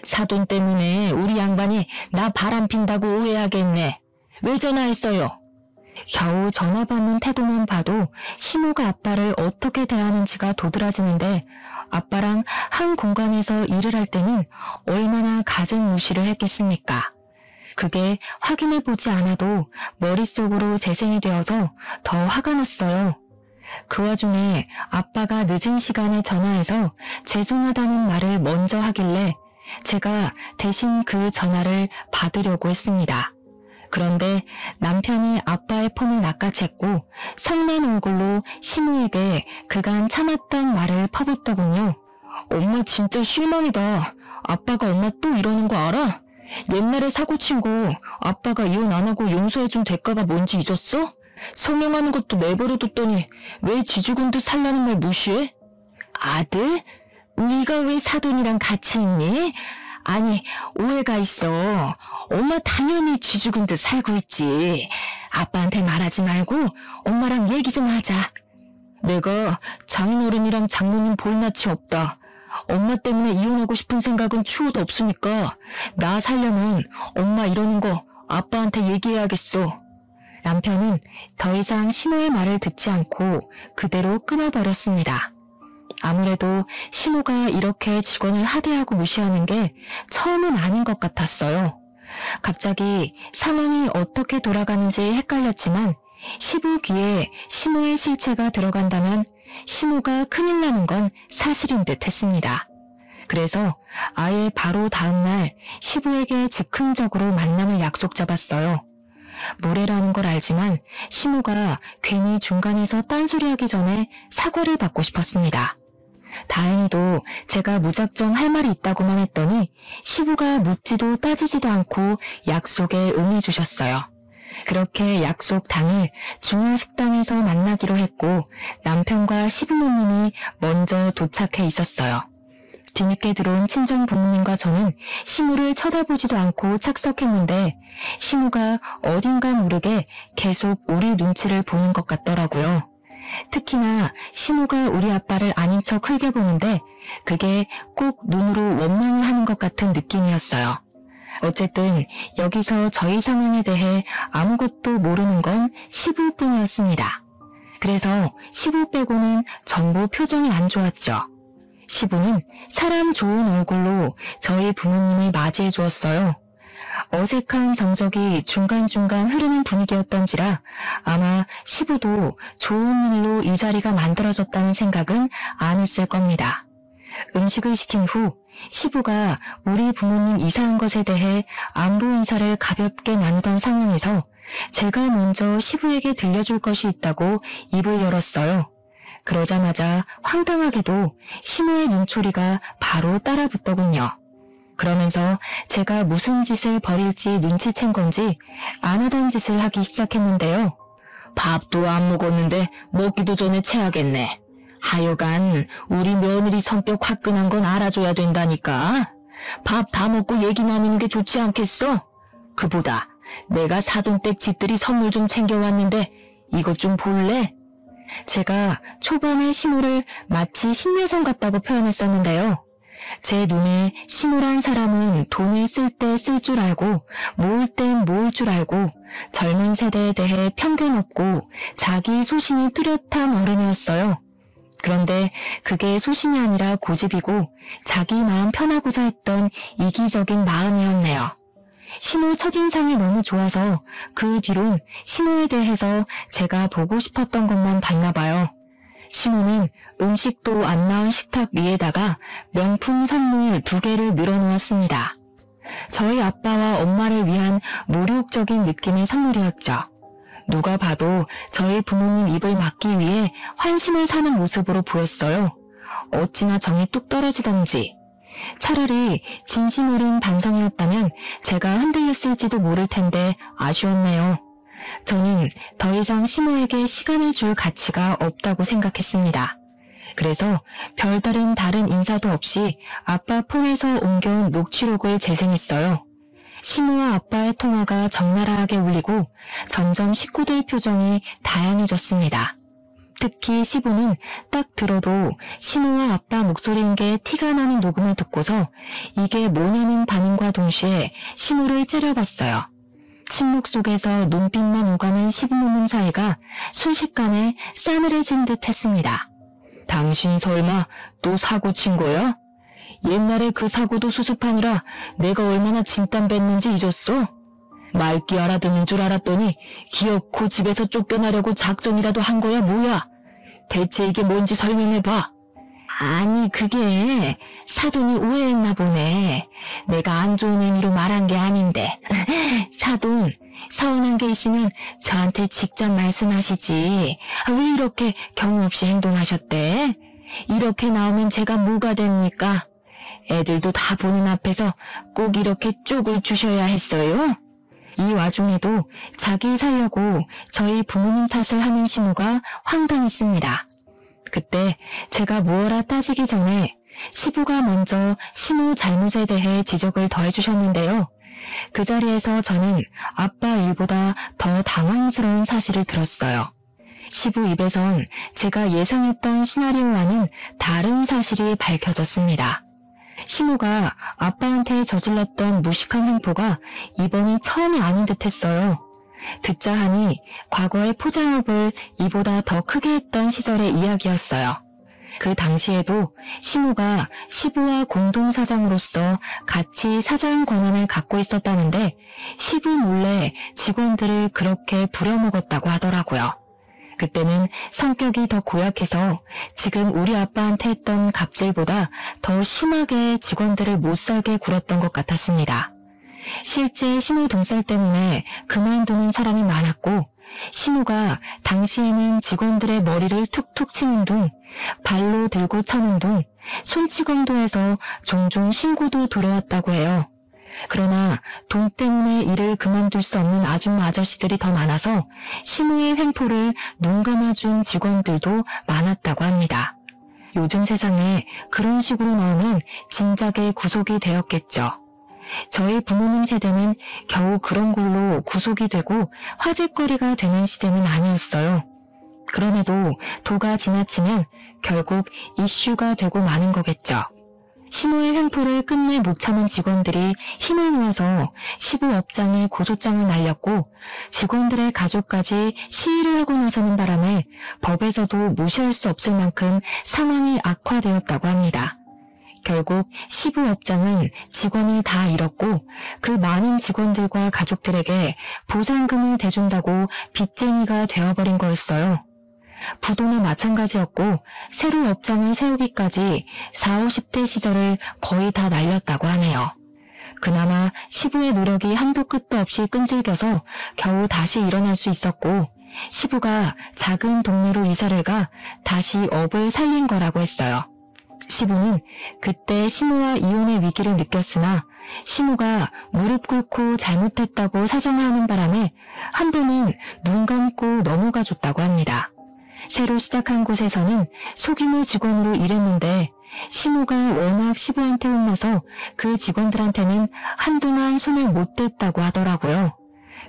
사돈 때문에 우리 양반이 나 바람핀다고 오해하겠네. 왜 전화했어요? 겨우 전화 받는 태도만 봐도 시모가 아빠를 어떻게 대하는지가 도드라지는데 아빠랑 한 공간에서 일을 할 때는 얼마나 갖은 무시를 했겠습니까? 그게 확인해보지 않아도 머릿속으로 재생이 되어서 더 화가 났어요. 그 와중에 아빠가 늦은 시간에 전화해서 죄송하다는 말을 먼저 하길래 제가 대신 그 전화를 받으려고 했습니다. 그런데 남편이 아빠의 폰을 낚아챘고 성난 얼굴로 시모에게 그간 참았던 말을 퍼붓더군요. 엄마 진짜 실망이다. 아빠가 엄마 또 이러는 거 알아? 옛날에 사고친 거 아빠가 이혼 안 하고 용서해준 대가가 뭔지 잊었어? 성형하는 것도 내버려뒀더니 왜 쥐죽은 듯 살라는 말 무시해? 아들? 네가 왜 사돈이랑 같이 있니? 아니, 오해가 있어. 엄마 당연히 쥐죽은 듯 살고 있지. 아빠한테 말하지 말고 엄마랑 얘기 좀 하자. 내가 장인어른이랑 장모님 볼 낯이 없다. 엄마 때문에 이혼하고 싶은 생각은 추호도 없으니까 나 살려면 엄마 이러는 거 아빠한테 얘기해야겠어. 남편은 더 이상 시모의 말을 듣지 않고 그대로 끊어버렸습니다. 아무래도 시모가 이렇게 직원을 하대하고 무시하는 게 처음은 아닌 것 같았어요. 갑자기 상황이 어떻게 돌아가는지 헷갈렸지만 시부 귀에 시모의 실체가 들어간다면 시모가 큰일 나는 건 사실인 듯 했습니다. 그래서 아예 바로 다음날 시부에게 즉흥적으로 만남을 약속 잡았어요. 무례라는 걸 알지만 시모가 괜히 중간에서 딴소리하기 전에 사과를 받고 싶었습니다. 다행히도 제가 무작정 할 말이 있다고만 했더니 시부가 묻지도 따지지도 않고 약속에 응해주셨어요. 그렇게 약속 당일 중앙식당에서 만나기로 했고 남편과 시부모님이 먼저 도착해 있었어요. 뒤늦게 들어온 친정 부모님과 저는 시모를 쳐다보지도 않고 착석했는데 시모가 어딘가 모르게 계속 우리 눈치를 보는 것 같더라고요. 특히나 시모가 우리 아빠를 아닌 척 흘겨보는데 그게 꼭 눈으로 원망을 하는 것 같은 느낌이었어요. 어쨌든 여기서 저희 상황에 대해 아무것도 모르는 건 시부뿐이었습니다. 그래서 시부 빼고는 전부 표정이 안 좋았죠. 시부는 사람 좋은 얼굴로 저희 부모님을 맞이해 주었어요. 어색한 정적이 중간중간 흐르는 분위기였던지라 아마 시부도 좋은 일로 이 자리가 만들어졌다는 생각은 안 했을 겁니다. 음식을 시킨 후 시부가 우리 부모님 이사한 것에 대해 안부 인사를 가볍게 나누던 상황에서 제가 먼저 시부에게 들려줄 것이 있다고 입을 열었어요. 그러자마자 황당하게도 시모의 눈초리가 바로 따라붙더군요. 그러면서 제가 무슨 짓을 벌일지 눈치챈 건지 안 하던 짓을 하기 시작했는데요. 밥도 안 먹었는데 먹기도 전에 체하겠네. 하여간 우리 며느리 성격 화끈한 건 알아줘야 된다니까. 밥 다 먹고 얘기 나누는 게 좋지 않겠어? 그보다 내가 사돈댁 집들이 선물 좀 챙겨왔는데 이것 좀 볼래? 제가 초반에 시모를 마치 신여성 같다고 표현했었는데요. 제 눈에 시모란 사람은 돈을 쓸 때 쓸 줄 알고 모을 땐 모을 줄 알고 젊은 세대에 대해 편견 없고 자기 소신이 뚜렷한 어른이었어요. 그런데 그게 소신이 아니라 고집이고 자기 마음 편하고자 했던 이기적인 마음이었네요. 시모 첫인상이 너무 좋아서 그 뒤론 시모에 대해서 제가 보고 싶었던 것만 봤나 봐요. 시모는 음식도 안 나온 식탁 위에다가 명품 선물 2개를 늘어놓았습니다. 저희 아빠와 엄마를 위한 모욕적인 느낌의 선물이었죠. 누가 봐도 저희 부모님 입을 막기 위해 환심을 사는 모습으로 보였어요. 어찌나 정이 뚝 떨어지던지. 차라리 진심 어린 반성이었다면 제가 흔들렸을지도 모를 텐데 아쉬웠네요. 저는 더 이상 시모에게 시간을 줄 가치가 없다고 생각했습니다. 그래서 별다른 다른 인사도 없이 아빠 폰에서 옮겨온 녹취록을 재생했어요. 시모와 아빠의 통화가 적나라하게 울리고 점점 식구들 표정이 다양해졌습니다. 특히 시부는 딱 들어도 시모와 아빠 목소리인 게 티가 나는 녹음을 듣고서 이게 뭐냐는 반응과 동시에 시모를 째려봤어요. 침묵 속에서 눈빛만 오가는 시부모님 사이가 순식간에 싸늘해진 듯 했습니다. 당신 설마 또 사고 친 거야? 옛날에 그 사고도 수습하느라 내가 얼마나 진땀 뺐는지 잊었어? 맑게 알아듣는 줄 알았더니 기어코 집에서 쫓겨나려고 작정이라도 한 거야 뭐야? 대체 이게 뭔지 설명해봐. 아니 그게 사돈이 오해했나 보네. 내가 안 좋은 의미로 말한 게 아닌데. 사돈 서운한 게 있으면 저한테 직접 말씀하시지. 왜 이렇게 경우 없이 행동하셨대? 이렇게 나오면 제가 뭐가 됩니까? 애들도 다 보는 앞에서 꼭 이렇게 쪽을 주셔야 했어요? 이 와중에도 자기 살려고 저희 부모님 탓을 하는 시무가 황당했습니다. 그때 제가 무어라 따지기 전에 시부가 먼저 시무 잘못에 대해 지적을 더해주셨는데요. 그 자리에서 저는 아빠 일보다 더 당황스러운 사실을 들었어요. 시부 입에선 제가 예상했던 시나리오와는 다른 사실이 밝혀졌습니다. 시무가 아빠한테 저질렀던 무식한 행포가 이번이 처음이 아닌 듯했어요. 듣자 하니 과거의 포장업을 이보다 더 크게 했던 시절의 이야기였어요. 그 당시에도 시무가 시부와 공동사장으로서 같이 사장 권한을 갖고 있었다는데 시부 몰래 직원들을 그렇게 부려먹었다고 하더라고요. 그때는 성격이 더 고약해서 지금 우리 아빠한테 했던 갑질보다 더 심하게 직원들을 못살게 굴었던 것 같았습니다. 실제 시무 등살 때문에 그만두는 사람이 많았고 시무가 당시에는 직원들의 머리를 툭툭 치는 둥, 발로 들고 차는 둥, 손찌검도 해서 종종 신고도 들어왔다고 해요. 그러나 돈 때문에 일을 그만둘 수 없는 아줌마 아저씨들이 더 많아서 시무의 횡포를 눈 감아준 직원들도 많았다고 합니다. 요즘 세상에 그런 식으로 나오면 진작에 구속이 되었겠죠. 저희 부모님 세대는 겨우 그런 걸로 구속이 되고 화제거리가 되는 시대는 아니었어요. 그럼에도 도가 지나치면 결국 이슈가 되고 마는 거겠죠. 시무의 횡포를 끝내 못 참은 직원들이 힘을 모아서 시부 업장에 고소장을 날렸고 직원들의 가족까지 시위를 하고 나서는 바람에 법에서도 무시할 수 없을 만큼 상황이 악화되었다고 합니다. 결국 시부 업장은 직원을 다 잃었고 그 많은 직원들과 가족들에게 보상금을 대준다고 빚쟁이가 되어버린 거였어요. 부도나 마찬가지였고 새로 업장을 세우기까지 40, 50대 시절을 거의 다 날렸다고 하네요. 그나마 시부의 노력이 한도 끝도 없이 끈질겨서 겨우 다시 일어날 수 있었고 시부가 작은 동네로 이사를 가 다시 업을 살린 거라고 했어요. 시부는 그때 시무와 이혼의 위기를 느꼈으나 시무가 무릎 꿇고 잘못했다고 사정을 하는 바람에 한 번은 눈 감고 넘어가 줬다고 합니다. 새로 시작한 곳에서는 소규모 직원으로 일했는데 시무가 워낙 시부한테 혼나서 그 직원들한테는 한동안 손을 못 댔다고 하더라고요.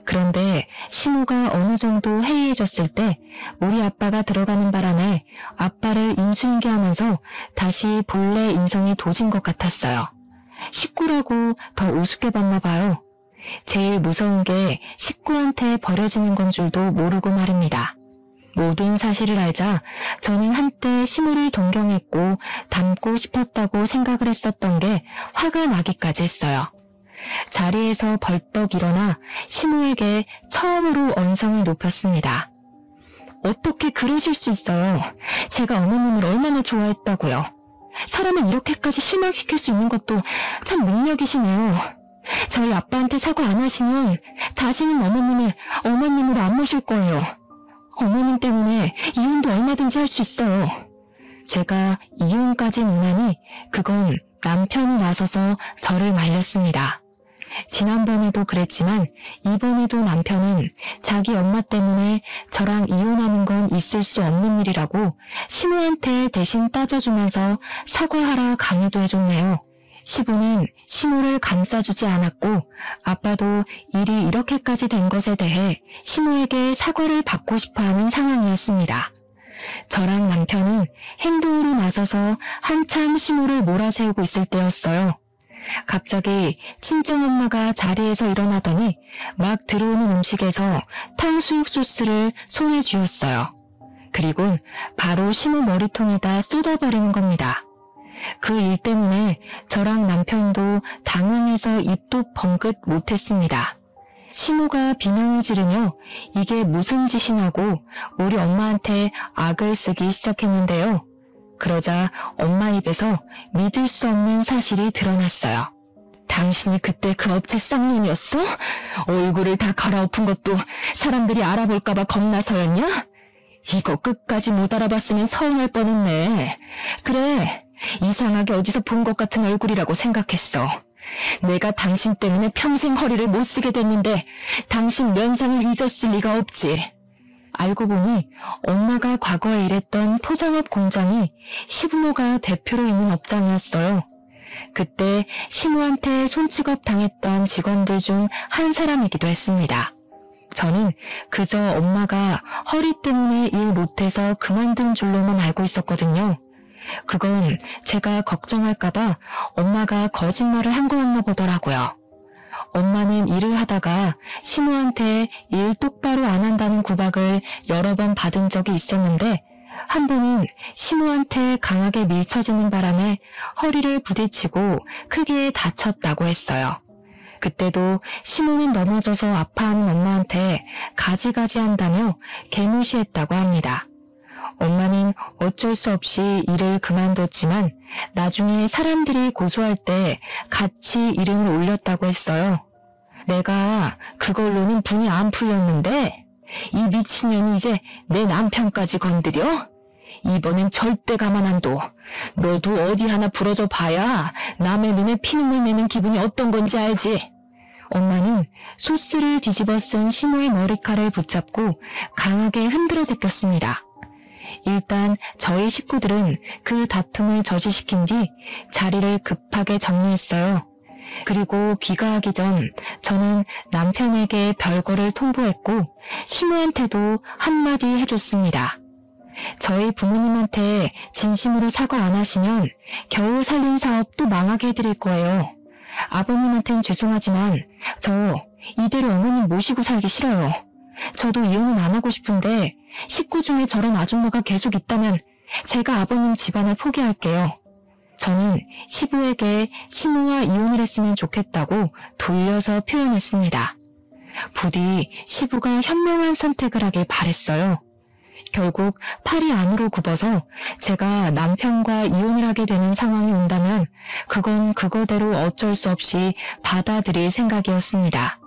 그런데 시무가 어느 정도 해이해졌을 때 우리 아빠가 들어가는 바람에 아빠를 인수인계하면서 다시 본래 인성이 도진 것 같았어요. 식구라고 더 우습게 봤나 봐요. 제일 무서운 게 식구한테 버려지는 건 줄도 모르고 말입니다. 모든 사실을 알자 저는 한때 시무를 동경했고 닮고 싶었다고 생각을 했었던 게 화가 나기까지 했어요. 자리에서 벌떡 일어나 시무에게 처음으로 언성을 높였습니다. 어떻게 그러실 수 있어요? 제가 어머님을 얼마나 좋아했다고요. 사람을 이렇게까지 실망시킬 수 있는 것도 참 능력이시네요. 저희 아빠한테 사과 안 하시면 다시는 어머님을 어머님으로 안 모실 거예요. 어머님 때문에 이혼도 얼마든지 할 수 있어요. 제가 이혼까지 논하니 그건 남편이 나서서 저를 말렸습니다. 지난번에도 그랬지만 이번에도 남편은 자기 엄마 때문에 저랑 이혼하는 건 있을 수 없는 일이라고 시무한테 대신 따져주면서 사과하라 강요도 해줬네요. 시부는 시무를 감싸주지 않았고 아빠도 일이 이렇게까지 된 것에 대해 시무에게 사과를 받고 싶어하는 상황이었습니다. 저랑 남편은 행동으로 나서서 한참 시무를 몰아세우고 있을 때였어요. 갑자기 친정엄마가 자리에서 일어나더니 막 들어오는 음식에서 탕수육 소스를 손에 쥐었어요. 그리고 바로 시무 머리통에다 쏟아버리는 겁니다. 그 일 때문에 저랑 남편도 당황해서 입도 벙긋 못했습니다. 시무가 비명을 지르며 이게 무슨 짓이냐고 우리 엄마한테 악을 쓰기 시작했는데요. 그러자 엄마 입에서 믿을 수 없는 사실이 드러났어요. 당신이 그때 그 업체 쌍년이었어? 얼굴을 다 갈아엎은 것도 사람들이 알아볼까봐 겁나서였냐? 이거 끝까지 못 알아봤으면 서운할 뻔했네. 그래, 이상하게 어디서 본 것 같은 얼굴이라고 생각했어. 내가 당신 때문에 평생 허리를 못 쓰게 됐는데 당신 면상을 잊었을 리가 없지. 알고 보니 엄마가 과거에 일했던 포장업 공장이 시부모가 대표로 있는 업장이었어요. 그때 시모한테 손찌검 당했던 직원들 중 한 사람이기도 했습니다. 저는 그저 엄마가 허리 때문에 일 못해서 그만둔 줄로만 알고 있었거든요. 그건 제가 걱정할까봐 엄마가 거짓말을 한 거였나 보더라고요. 엄마는 일을 하다가 시모한테 일 똑바로 안 한다는 구박을 여러 번 받은 적이 있었는데 한 번은 시모한테 강하게 밀쳐지는 바람에 허리를 부딪히고 크게 다쳤다고 했어요. 그때도 시모는 넘어져서 아파하는 엄마한테 가지가지 한다며 개무시했다고 합니다. 엄마는 어쩔 수 없이 일을 그만뒀지만 나중에 사람들이 고소할 때 같이 이름을 올렸다고 했어요. 내가 그걸로는 분이 안 풀렸는데 이 미친년이 이제 내 남편까지 건드려? 이번엔 절대 가만 안 둬. 너도 어디 하나 부러져 봐야 남의 눈에 피눈물 내는 기분이 어떤 건지 알지? 엄마는 소스를 뒤집어 쓴 시모의 머리칼을 붙잡고 강하게 흔들어 제꼈습니다. 일단 저희 식구들은 그 다툼을 저지시킨 뒤 자리를 급하게 정리했어요. 그리고 귀가하기 전 저는 남편에게 별거를 통보했고 시모한테도 한마디 해줬습니다. 저희 부모님한테 진심으로 사과 안 하시면 겨우 살린 사업 또 망하게 해드릴 거예요. 아버님한텐 죄송하지만 저 이대로 어머님 모시고 살기 싫어요. 저도 이혼은 안 하고 싶은데 식구 중에 저런 아줌마가 계속 있다면 제가 아버님 집안을 포기할게요. 저는 시부에게 시모와 이혼을 했으면 좋겠다고 돌려서 표현했습니다. 부디 시부가 현명한 선택을 하길 바랬어요. 결국 팔이 안으로 굽어서 제가 남편과 이혼을 하게 되는 상황이 온다면 그건 그거대로 어쩔 수 없이 받아들일 생각이었습니다.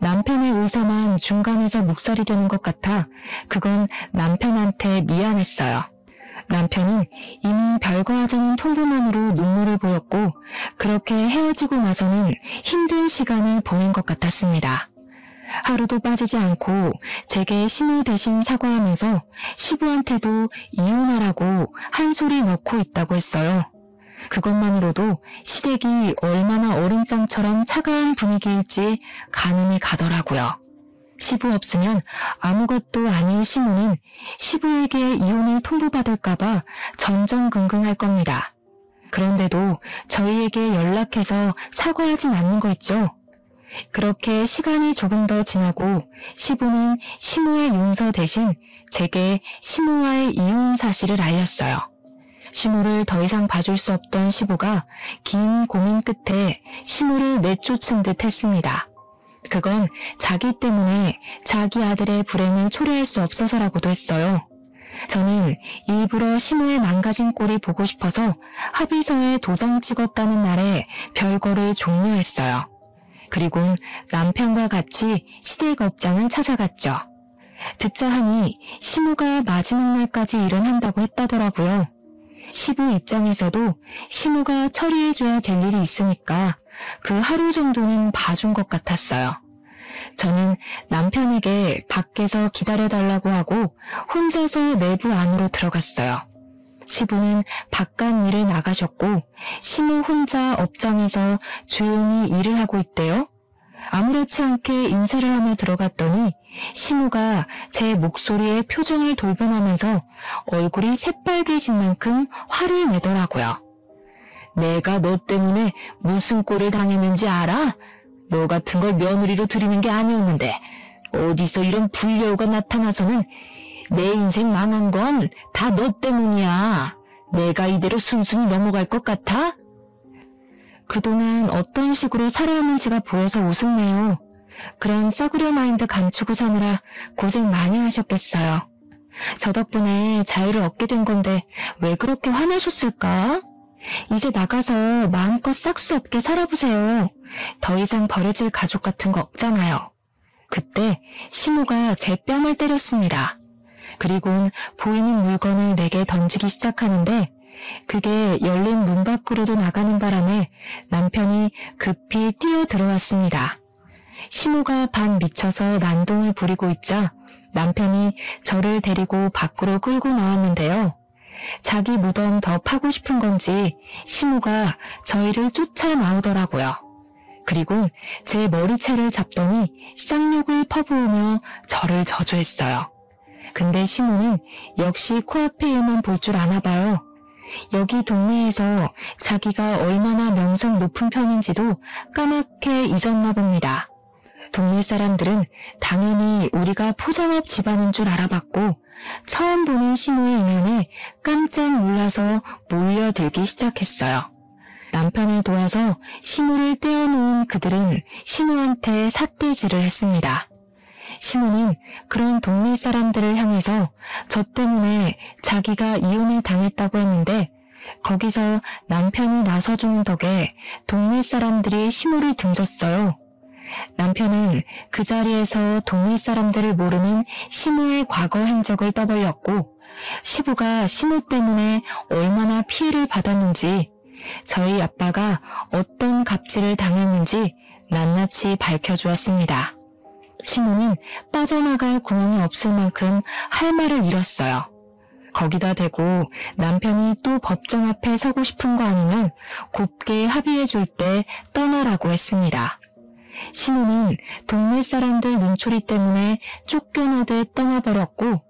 남편의 의사만 중간에서 묵살이 되는 것 같아 그건 남편한테 미안했어요. 남편은 이미 별거 하자는 통보만으로 눈물을 보였고 그렇게 헤어지고 나서는 힘든 시간을 보낸 것 같았습니다. 하루도 빠지지 않고 제게 시모 대신 사과하면서 시부한테도 이혼하라고 한 소리 넣고 있다고 했어요. 그것만으로도 시댁이 얼마나 얼음장처럼 차가운 분위기일지 가늠이 가더라고요. 시부 없으면 아무것도 아닌 시모는 시부에게 이혼을 통보받을까봐 전전긍긍할 겁니다. 그런데도 저희에게 연락해서 사과하진 않는 거 있죠? 그렇게 시간이 조금 더 지나고 시부는 시모의 용서 대신 제게 시모와의 이혼 사실을 알렸어요. 시모를 더 이상 봐줄 수 없던 시부가 긴 고민 끝에 시모를 내쫓은 듯 했습니다. 그건 자기 때문에 자기 아들의 불행을 초래할 수 없어서라고도 했어요. 저는 일부러 시모의 망가진 꼴이 보고 싶어서 합의서에 도장 찍었다는 날에 별거를 종료했어요. 그리곤 남편과 같이 시댁 업장을 찾아갔죠. 듣자 하니 시모가 마지막 날까지 일은 한다고 했다더라고요. 시부 입장에서도 시모가 처리해줘야 될 일이 있으니까 그 하루 정도는 봐준 것 같았어요. 저는 남편에게 밖에서 기다려달라고 하고 혼자서 내부 안으로 들어갔어요. 시부는 바깥 일을 나가셨고 시모 혼자 업장에서 조용히 일을 하고 있대요. 아무렇지 않게 인사를 하며 들어갔더니 시모가 제 목소리에 표정을 돌변하면서 얼굴이 새빨개진 만큼 화를 내더라고요. 내가 너 때문에 무슨 꼴을 당했는지 알아? 너 같은 걸 며느리로 들이는 게 아니었는데 어디서 이런 불려우가 나타나서는 내 인생 망한 건 다 너 때문이야. 내가 이대로 순순히 넘어갈 것 같아? 그동안 어떤 식으로 살아왔는지가 보여서 우습네요. 그런 싸구려 마인드 감추고 사느라 고생 많이 하셨겠어요. 저 덕분에 자유를 얻게 된 건데 왜 그렇게 화나셨을까? 이제 나가서 마음껏 싹수 없게 살아보세요. 더 이상 버려질 가족 같은 거 없잖아요. 그때 시모가 제 뺨을 때렸습니다. 그리곤 보이는 물건을 내게 던지기 시작하는데 그게 열린 문 밖으로도 나가는 바람에 남편이 급히 뛰어 들어왔습니다. 시모가 반 미쳐서 난동을 부리고 있자 남편이 저를 데리고 밖으로 끌고 나왔는데요. 자기 무덤 더 파고 싶은 건지 시모가 저희를 쫓아 나오더라고요. 그리고 제 머리채를 잡더니 쌍욕을 퍼부으며 저를 저주했어요. 근데 시모는 역시 코앞의 일만 볼 줄 아나 봐요. 여기 동네에서 자기가 얼마나 명성 높은 편인지도 까맣게 잊었나 봅니다. 동네 사람들은 당연히 우리가 포장업 집안인 줄 알아봤고 처음 보는 시모의 이면에 깜짝 놀라서 몰려들기 시작했어요. 남편을 도와서 시모를 떼어놓은 그들은 시모한테 삿대질을 했습니다. 시모는 그런 동네 사람들을 향해서 저 때문에 자기가 이혼을 당했다고 했는데 거기서 남편이 나서주는 덕에 동네 사람들이 시모를 등졌어요. 남편은 그 자리에서 동네 사람들을 모르는 시모의 과거 행적을 떠벌렸고 시부가 시모 때문에 얼마나 피해를 받았는지 저희 아빠가 어떤 갑질을 당했는지 낱낱이 밝혀주었습니다. 시모는 빠져나갈 구멍이 없을 만큼 할 말을 잃었어요. 거기다 대고 남편이 또 법정 앞에 서고 싶은 거 아니면 곱게 합의해줄 때 떠나라고 했습니다. 시모는 동네 사람들 눈초리 때문에 쫓겨나듯 떠나버렸고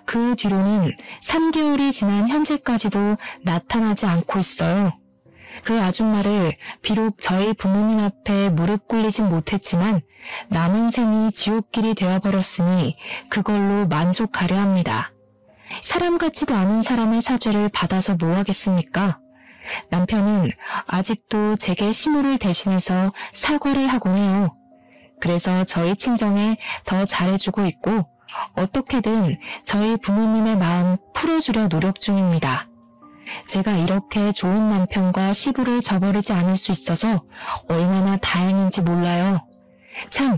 그 뒤로는 3개월이 지난 현재까지도 나타나지 않고 있어요. 그 아줌마를 비록 저희 부모님 앞에 무릎 꿇리진 못했지만 남은 생이 지옥길이 되어버렸으니 그걸로 만족하려 합니다. 사람 같지도 않은 사람의 사죄를 받아서 뭐 하겠습니까? 남편은 아직도 제게 시모를 대신해서 사과를 하곤 해요. 그래서 저희 친정에 더 잘해주고 있고 어떻게든 저희 부모님의 마음 풀어주려 노력 중입니다. 제가 이렇게 좋은 남편과 시부를 저버리지 않을 수 있어서 얼마나 다행인지 몰라요. 참,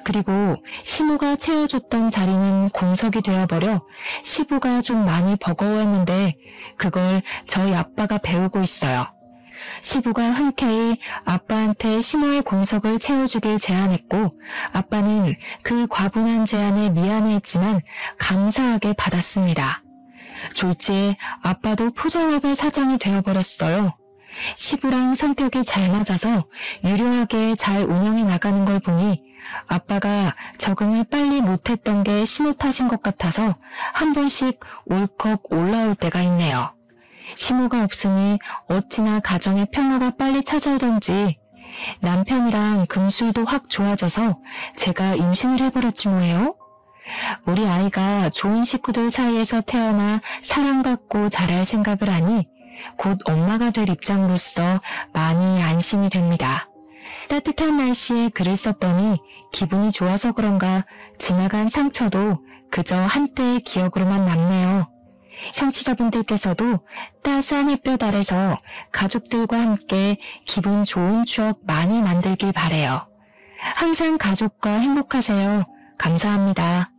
그리고 시모가 채워줬던 자리는 공석이 되어버려 시부가 좀 많이 버거워했는데 그걸 저희 아빠가 배우고 있어요. 시부가 흔쾌히 아빠한테 시모의 공석을 채워주길 제안했고 아빠는 그 과분한 제안에 미안해했지만 감사하게 받았습니다. 졸지에 아빠도 포장업의 사장이 되어버렸어요. 시부랑 성격이 잘 맞아서 유려하게 잘 운영해 나가는 걸 보니 아빠가 적응을 빨리 못했던 게 시모 탓인 것 같아서 한 번씩 울컥 올라올 때가 있네요. 시모가 없으니 어찌나 가정의 평화가 빨리 찾아오던지 남편이랑 금술도 확 좋아져서 제가 임신을 해버렸지 뭐예요? 우리 아이가 좋은 식구들 사이에서 태어나 사랑받고 자랄 생각을 하니 곧 엄마가 될 입장으로서 많이 안심이 됩니다. 따뜻한 날씨에 글을 썼더니 기분이 좋아서 그런가 지나간 상처도 그저 한때의 기억으로만 남네요. 청취자분들께서도 따스한 햇볕 아래서 가족들과 함께 기분 좋은 추억 많이 만들길 바래요. 항상 가족과 행복하세요. 감사합니다.